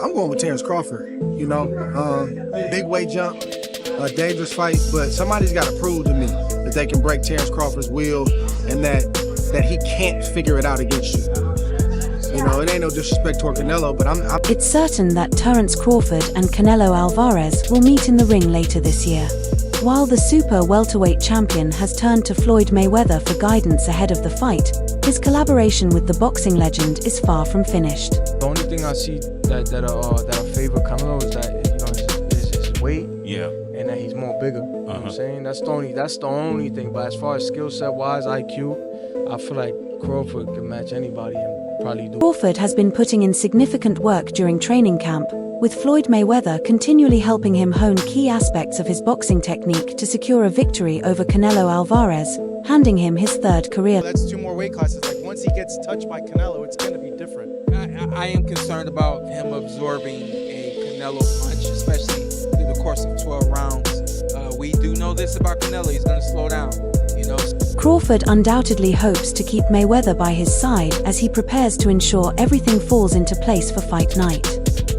I'm going with Terence Crawford. You know, big weight jump, a dangerous fight, but somebody's got to prove to me that they can break Terence Crawford's will and that he can't figure it out against you. You know, it ain't no disrespect toward Canelo, but I'm... It's certain that Terence Crawford and Canelo Alvarez will meet in the ring later this year. While the super welterweight champion has turned to Floyd Mayweather for guidance ahead of the fight, his collaboration with the boxing legend is far from finished. The only thing I see that favor Canelo is that his weight, and that he's more bigger. You know what I'm saying? That's the only thing. But as far as skill set wise, IQ, I feel like Crawford can match anybody and probably do. Crawford has been putting in significant work during training camp, with Floyd Mayweather continually helping him hone key aspects of his boxing technique to secure a victory over Canelo Alvarez, handing him his third career. That's 2 more weight classes. Like, once he gets touched by Canelo, it's going to be different. I am concerned about him absorbing a Canelo punch, especially through the course of 12 rounds. We do know this about Canelo. He's going to slow down, you know. Crawford undoubtedly hopes to keep Mayweather by his side as he prepares to ensure everything falls into place for fight night.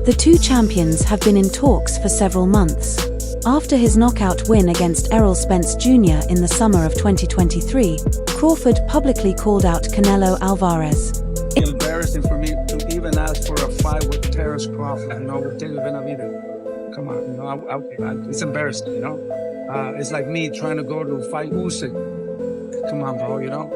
The two champions have been in talks for several months. After his knockout win against Errol Spence Jr. in the summer of 2023, Crawford publicly called out Canelo Alvarez. It's embarrassing for me to even ask for a fight with Terence Crawford, you know, with David Benavidez. Come on, you know, it's embarrassing, you know. It's like me trying to go to fight Usyk. Come on, bro, you know.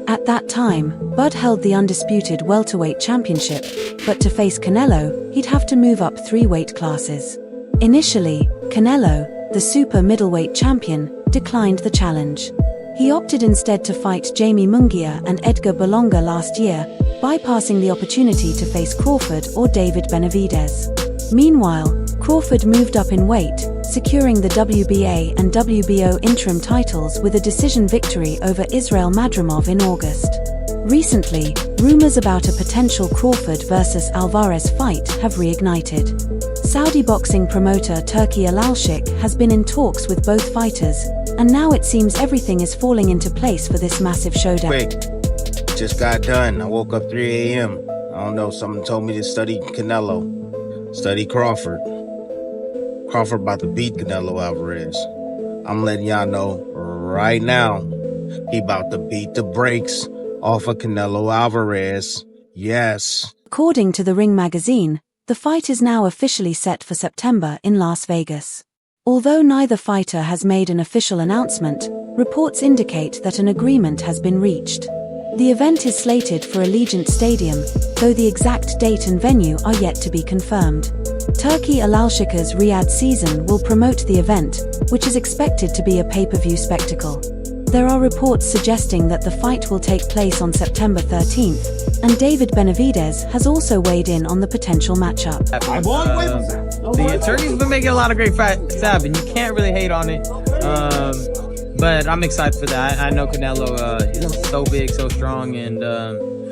At that time, Bud held the undisputed welterweight championship, but to face Canelo, he'd have to move up 3 weight classes. Initially, Canelo, the super middleweight champion, declined the challenge. He opted instead to fight Jamie Munguia and Edgar Berlanga last year, bypassing the opportunity to face Crawford or David Benavidez. Meanwhile, Crawford moved up in weight, securing the WBA and WBO interim titles with a decision victory over Israel Madrimov in August. Recently, rumors about a potential Crawford vs Alvarez fight have reignited. Saudi boxing promoter Turki Alalshik has been in talks with both fighters, and now it seems everything is falling into place for this massive showdown. Quick, just got done. I woke up 3 a.m. I don't know, someone told me to study Canelo, study Crawford. Crawford about to beat Canelo Alvarez. I'm letting y'all know right now, he about to beat the brakes off of Canelo Alvarez. Yes. According to The Ring magazine, the fight is now officially set for September in Las Vegas. Although neither fighter has made an official announcement, reports indicate that an agreement has been reached. The event is slated for Allegiant Stadium, though the exact date and venue are yet to be confirmed. Turki Alalshik's Riyadh season will promote the event, which is expected to be a pay-per-view spectacle. There are reports suggesting that the fight will take place on September 13th, and David Benavidez has also weighed in on the potential matchup. The attorney's been making a lot of great fights happen. You can't really hate on it. But I'm excited for that. I know Canelo is so big, so strong, and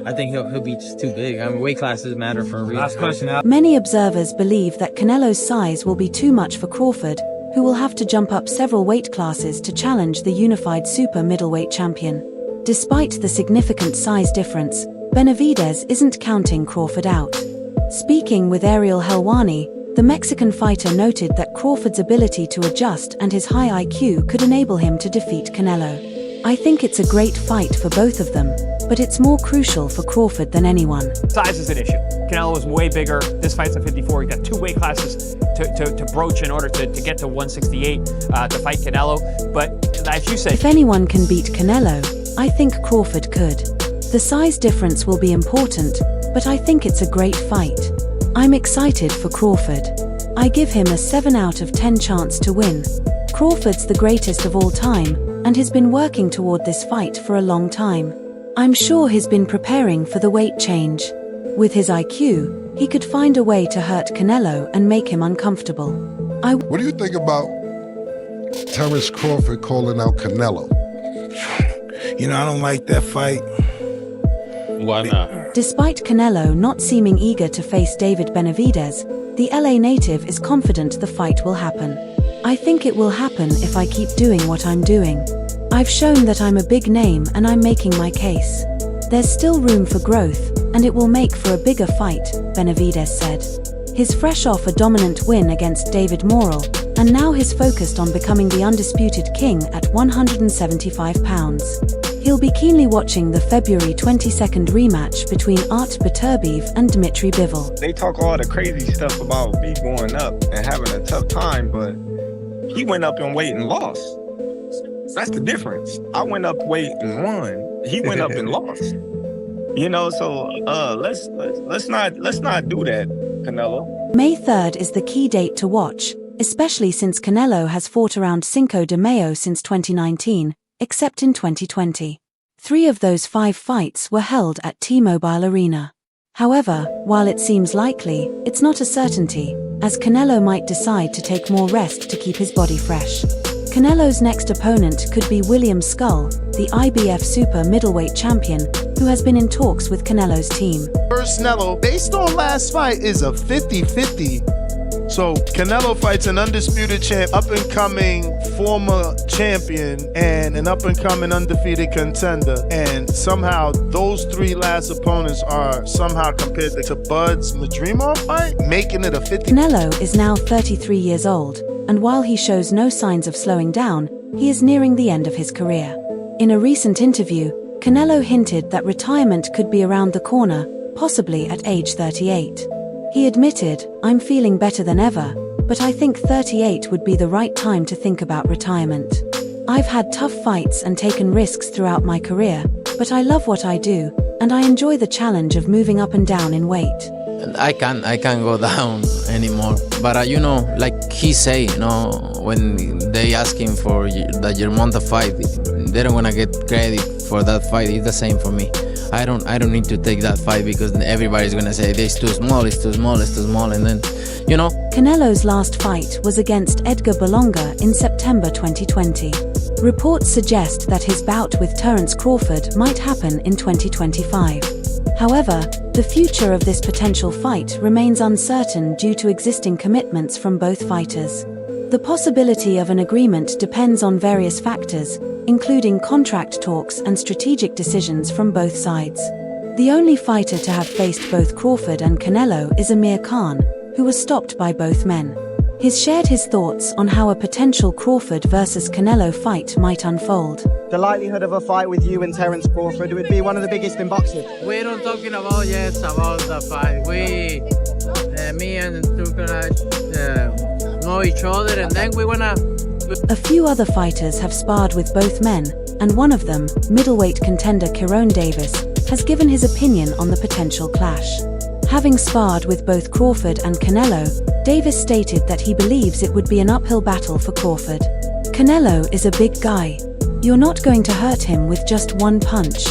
I think he'll be just too big. I mean, weight classes matter for a reason. Last question. Many observers believe that Canelo's size will be too much for Crawford, who will have to jump up several weight classes to challenge the unified super middleweight champion. Despite the significant size difference, Benavidez isn't counting Crawford out. Speaking with Ariel Helwani, the Mexican fighter noted that Crawford's ability to adjust and his high IQ could enable him to defeat Canelo. I think it's a great fight for both of them, but it's more crucial for Crawford than anyone. Size is an issue. Canelo is way bigger. This fight's at 54. He's got 2 weight classes to broach in order to get to 168 to fight Canelo. But as you said, if anyone can beat Canelo, I think Crawford could. The size difference will be important, but I think it's a great fight. I'm excited for Crawford. I give him a 7 out of 10 chance to win. Crawford's the greatest of all time, and has been working toward this fight for a long time. I'm sure he's been preparing for the weight change. With his IQ, he could find a way to hurt Canelo and make him uncomfortable. What do you think about Terence Crawford calling out Canelo? You know, I don't like that fight. Why not? Despite Canelo not seeming eager to face David Benavidez, the LA native is confident the fight will happen. I think it will happen if I keep doing what I'm doing. I've shown that I'm a big name and I'm making my case. There's still room for growth, and it will make for a bigger fight, Benavidez said. He's fresh off a dominant win against David Morrell, and now he's focused on becoming the undisputed king at 175 pounds. He'll be keenly watching the February 22nd rematch between Art Beterbiev and Dmitry Bivol. They talk all the crazy stuff about me going up and having a tough time, but he went up in weight and lost. That's the difference. I went up weight and won. He went up and lost. You know, so let's not do that, Canelo. May 3rd is the key date to watch, especially since Canelo has fought around Cinco de Mayo since 2019, except in 2020. 3 of those 5 fights were held at T-Mobile Arena. However, while it seems likely, it's not a certainty, as Canelo might decide to take more rest to keep his body fresh. Canelo's next opponent could be William Skull, the IBF super middleweight champion, who has been in talks with Canelo's team. First Canelo, based on last fight, is a 50-50. So Canelo fights an undisputed champ, up-and-coming former champion, and an up-and-coming undefeated contender. And somehow those 3 last opponents are somehow compared to Bud's Madrimov fight, making it a 50. Canelo is now 33 years old, and while he shows no signs of slowing down, he is nearing the end of his career. In a recent interview, Canelo hinted that retirement could be around the corner, possibly at age 38. He admitted, "I'm feeling better than ever, but I think 38 would be the right time to think about retirement. I've had tough fights and taken risks throughout my career, but I love what I do, and I enjoy the challenge of moving up and down in weight." I can't go down anymore. But you know, like he say, you know, when they ask him for the Germonta fight, they don't wanna get credit for that fight. It's the same for me. I don't need to take that fight because everybody's gonna say it's too small, it's too small, it's too small, and then, you know. Canelo's last fight was against Edgar Berlanga in September 2020. Reports suggest that his bout with Terence Crawford might happen in 2025. However, the future of this potential fight remains uncertain due to existing commitments from both fighters. The possibility of an agreement depends on various factors, including contract talks and strategic decisions from both sides. The only fighter to have faced both Crawford and Canelo is Amir Khan, who was stopped by both men. He's shared his thoughts on how a potential Crawford versus Canelo fight might unfold. The likelihood of a fight with you and Terence Crawford would be one of the biggest in boxing. We're not talking about about the fight. Me and Tukaraj know each other, and then we wanna. A few other fighters have sparred with both men, and one of them, middleweight contender Kieron Davis, has given his opinion on the potential clash. Having sparred with both Crawford and Canelo, Davis stated that he believes it would be an uphill battle for Crawford. Canelo is a big guy. You're not going to hurt him with just one punch.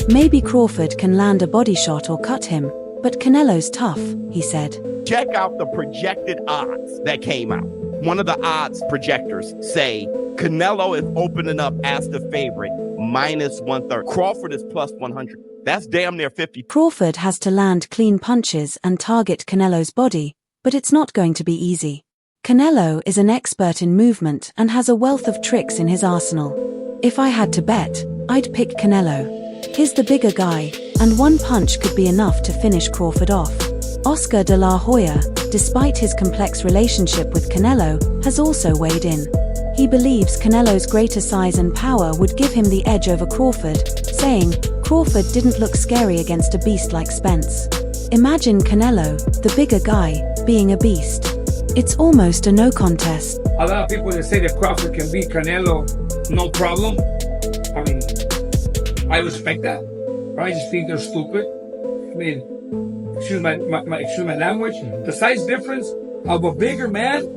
Maybe Crawford can land a body shot or cut him, but Canelo's tough, he said. Check out the projected odds that came out. One of the odds projectors say Canelo is opening up as the favorite, -130. Crawford is +100. That's damn near 50. Crawford has to land clean punches and target Canelo's body, but it's not going to be easy. Canelo is an expert in movement and has a wealth of tricks in his arsenal. If I had to bet, I'd pick Canelo. He's the bigger guy, and one punch could be enough to finish Crawford off. Oscar de la Hoya, despite his complex relationship with Canelo, has also weighed in. He believes Canelo's greater size and power would give him the edge over Crawford, saying, "Crawford didn't look scary against a beast like Spence. Imagine Canelo, the bigger guy, being a beast. It's almost a no contest." A lot of people that say that Crawford can beat Canelo, no problem. I mean, I respect that. I just think they're stupid. I mean, excuse my language. The size difference of a bigger man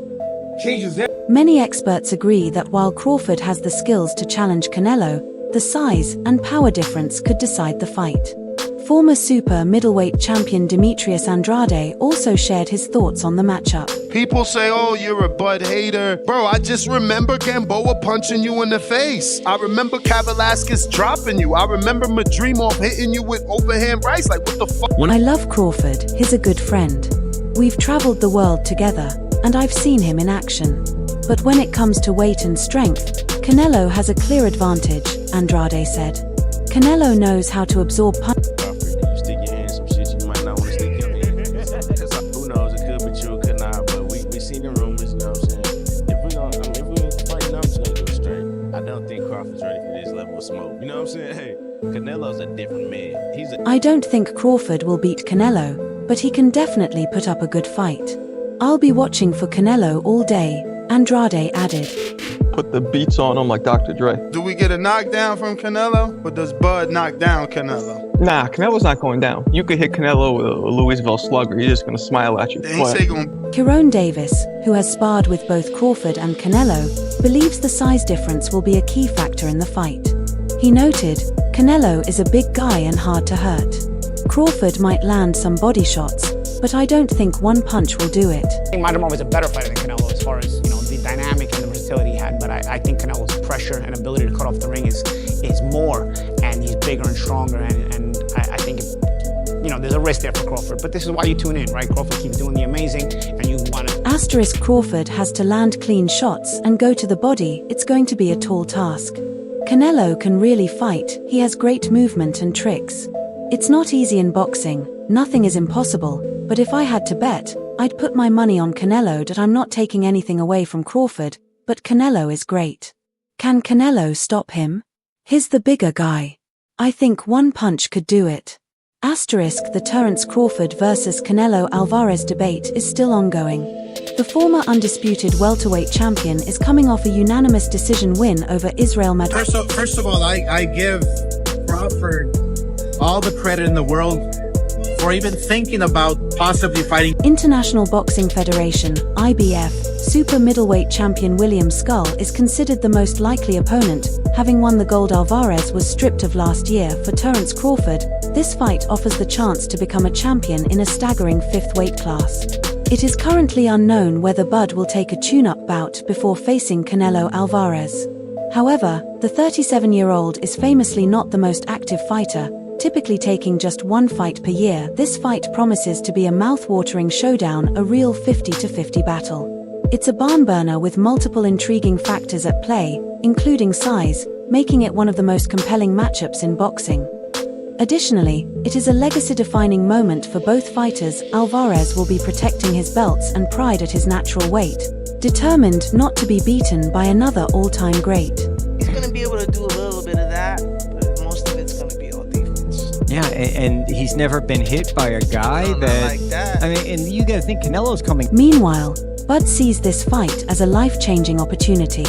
changes everything. Many experts agree that while Crawford has the skills to challenge Canelo, the size and power difference could decide the fight. Former super middleweight champion Demetrius Andrade also shared his thoughts on the matchup. People say, oh, you're a Bud hater. Bro, I just remember Gamboa punching you in the face. I remember Velasquez dropping you. I remember Madrimov hitting you with overhand rights. Like, what the fuck? I love Crawford, he's a good friend. We've traveled the world together, and I've seen him in action. But when it comes to weight and strength, Canelo has a clear advantage, Andrade said. Canelo knows how to absorb punches. Canelo's a different man. I don't think Crawford will beat Canelo, but he can definitely put up a good fight. I'll be watching for Canelo all day, Andrade added. Put the beats on him like Dr. Dre. Do we get a knockdown from Canelo, or does Bud knock down Canelo? Nah, Canelo's not going down. You could hit Canelo with a Louisville slugger. He's just going to smile at you. Kieron Davis, who has sparred with both Crawford and Canelo, believes the size difference will be a key factor in the fight. He noted, Canelo is a big guy and hard to hurt. Crawford might land some body shots, but I don't think one punch will do it. I think Mayweather is a better fighter than Canelo as far as, the dynamic and the versatility he had, but I think Canelo's pressure and ability to cut off the ring is more, and he's bigger and stronger, and I think, there's a risk there for Crawford, but this is why you tune in, right? Crawford keeps doing the amazing, and you want to... Crawford has to land clean shots and go to the body. It's going to be a tall task. Canelo can really fight. He has great movement and tricks. It's not easy in boxing, nothing is impossible, but if I had to bet, I'd put my money on Canelo. That I'm not taking anything away from Crawford, but Canelo is great. Can Canelo stop him? He's the bigger guy. I think one punch could do it. The Terence Crawford vs Canelo Alvarez debate is still ongoing. The former undisputed welterweight champion is coming off a unanimous decision win over Israel Madrid. First of all, I give Crawford all the credit in the world for even thinking about possibly fighting. International Boxing Federation, IBF, super middleweight champion William Skull is considered the most likely opponent, having won the gold. Alvarez was stripped of last year. For Terence Crawford, this fight offers the chance to become a champion in a staggering 5th weight class. It is currently unknown whether Bud will take a tune-up bout before facing Canelo Alvarez. However, the 37-year-old is famously not the most active fighter, typically taking just one fight per year. This fight promises to be a mouth-watering showdown, a real 50-50 battle. It's a barn-burner with multiple intriguing factors at play, including size, making it one of the most compelling matchups in boxing. Additionally, it is a legacy-defining moment for both fighters. Alvarez will be protecting his belts and pride at his natural weight, determined not to be beaten by another all-time great. He's going to be able to do a little bit of that, but most of it's going to be all defense. Yeah, and he's never been hit by a guy that... I mean, and you got to think Canelo's coming... Meanwhile, Bud sees this fight as a life-changing opportunity.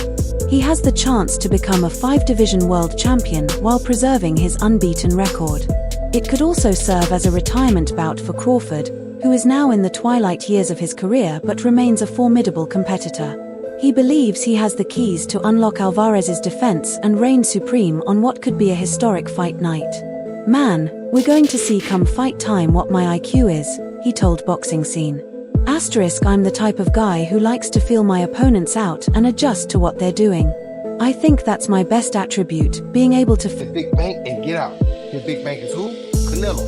He has the chance to become a 5-division world champion while preserving his unbeaten record. It could also serve as a retirement bout for Crawford, who is now in the twilight years of his career but remains a formidable competitor. He believes he has the keys to unlock Alvarez's defense and reign supreme on what could be a historic fight night. "Man, we're going to see come fight time what my IQ is," he told Boxing Scene. "I'm the type of guy who likes to feel my opponents out and adjust to what they're doing. I think that's my best attribute, being able to his big bank and get out. His big bank is who? Canelo.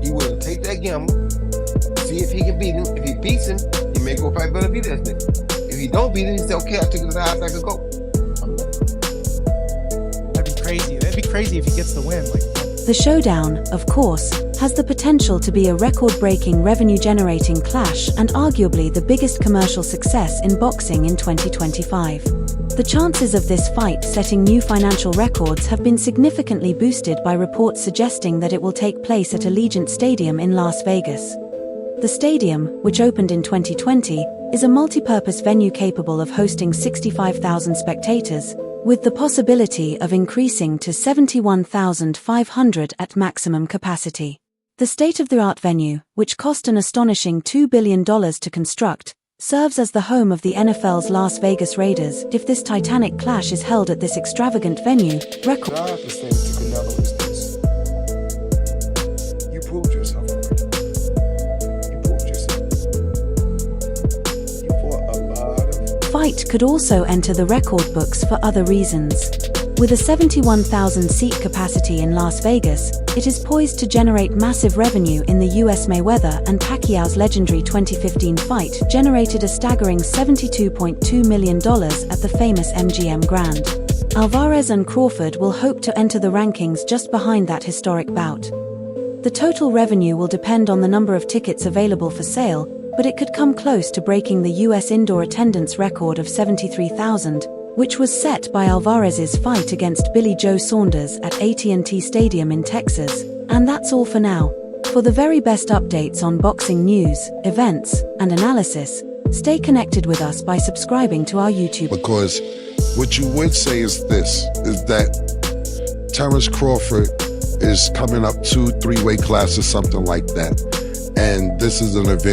He will take that gamble, see if he can beat him. If he beats him, he may go fight better beat that nigga. If he don't beat him, he say, okay, I took it as high as I could go." That'd be crazy. That'd be crazy if he gets the win. The showdown, of course, has the potential to be a record-breaking revenue-generating clash and arguably the biggest commercial success in boxing in 2025. The chances of this fight setting new financial records have been significantly boosted by reports suggesting that it will take place at Allegiant Stadium in Las Vegas. The stadium, which opened in 2020, is a multi-purpose venue capable of hosting 65,000 spectators, with the possibility of increasing to 71,500 at maximum capacity. The state-of-the-art venue, which cost an astonishing $2 billion to construct, serves as the home of the NFL's Las Vegas Raiders. If this titanic clash is held at this extravagant venue, record... You proved yourself already. You proved yourself. You fought a lot of... Fight could also enter the record books for other reasons. With a 71,000-seat capacity in Las Vegas, it is poised to generate massive revenue. In the US, Mayweather and Pacquiao's legendary 2015 fight generated a staggering $72.2 million at the famous MGM Grand. Alvarez and Crawford will hope to enter the rankings just behind that historic bout. The total revenue will depend on the number of tickets available for sale, but it could come close to breaking the US indoor attendance record of 73,000, which was set by Alvarez's fight against Billy Joe Saunders at AT&T Stadium in Texas. And that's all for now. For the very best updates on boxing news, events, and analysis, stay connected with us by subscribing to our YouTube. Because what you would say is this, is that Terence Crawford is coming up 2-3 weight classes, something like that. And this is an event